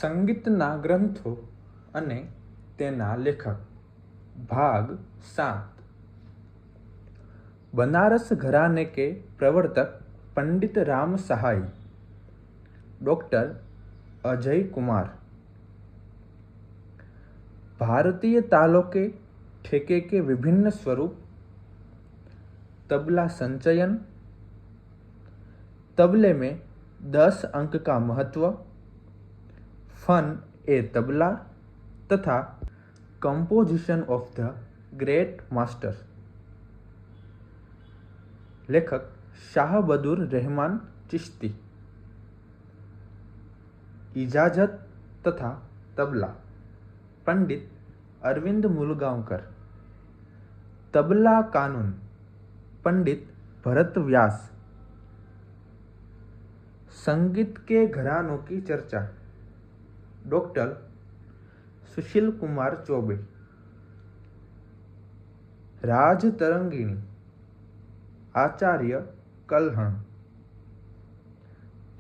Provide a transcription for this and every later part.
સંગીતના ગ્રંથો અને તેના લેખક भाग 7। बनारस घराने के प्रवर्तक पंडित राम सहाय डॉक्टर अजय कुमार। भारतीय तालों के ठेके के विभिन्न स्वरूप, तबला संचयन, तबले में 10 अंक का महत्व, फन ए तबला तथा composition of the great master. लेखक शाह बदुर रहमान चिश्ती। इजाजत तथा तबला पंडित अरविंद मुलगांवकर। तबला कानून पंडित भरत व्यास। संगीत के घरानों की चर्चा डॉक्टर सुशील कुमार चौबे। राज तरंगिणी आचार्य कलहण।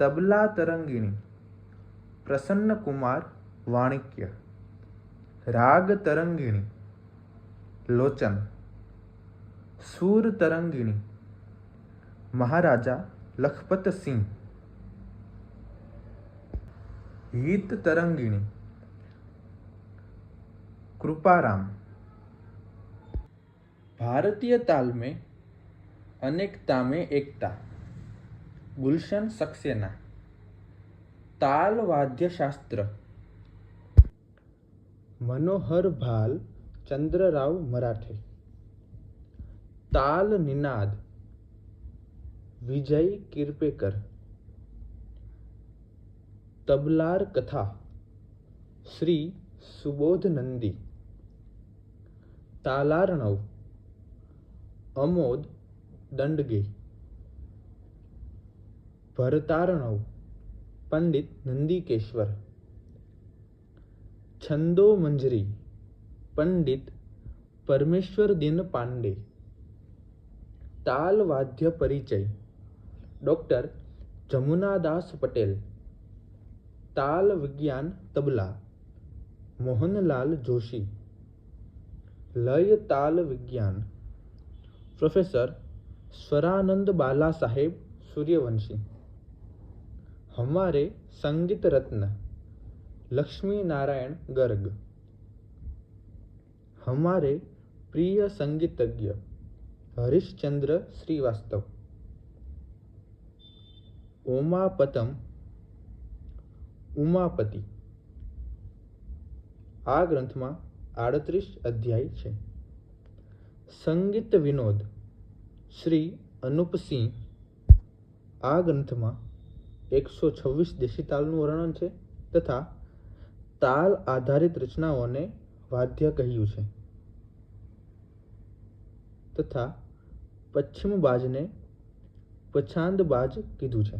तबला तरंगिणी प्रसन्न कुमार वाणिक्य। राग तरंगिणी लोचन। सूर तरंगिणी महाराजा लखपत सिंह। गीत तरंगिणी कृपाराम। भारतीय ताल में अनेकता में एकता गुलशन सक्सेना। ताल वाद्य शास्त्र मनोहर भाल चंद्रराव मराठे। ताल निनाद विजय किरपेकर। तबलार कथा श्री सुबोध नंदी। तालार्णव अमोद दंडगे। भरतार्णव पंडित नंदीकेश्वर। छंदो मंजरी पंडित परमेश्वर दिन पांडे। ताल वाद्य परिचय डॉक्टर जमुनादास पटेल। ताल विज्ञान तबला मोहनलाल जोशी। लय ताल विज्ञान प्रोफेसर स्वरानंद बाला साहेब सूर्यवंशी। हमारे संगीत रत्न लक्ष्मी नारायण गर्ग। हमारे प्रिय संगीतज्ञ हरिश्चंद्र श्रीवास्तव। ओमापतम उमापति। आ ग्रंथ में 38 अध्याय है। संगीत विनोद श्री अनूप सिंह। आ ग्रंथ में 126 देशी तालનું વર્ણન છે તથા તાલ આધારિત રચનાઓને વાદ્ય કહ્યું છે તથા પશ્ચિમ બાજને પછાંદ બાજ કીધું છે।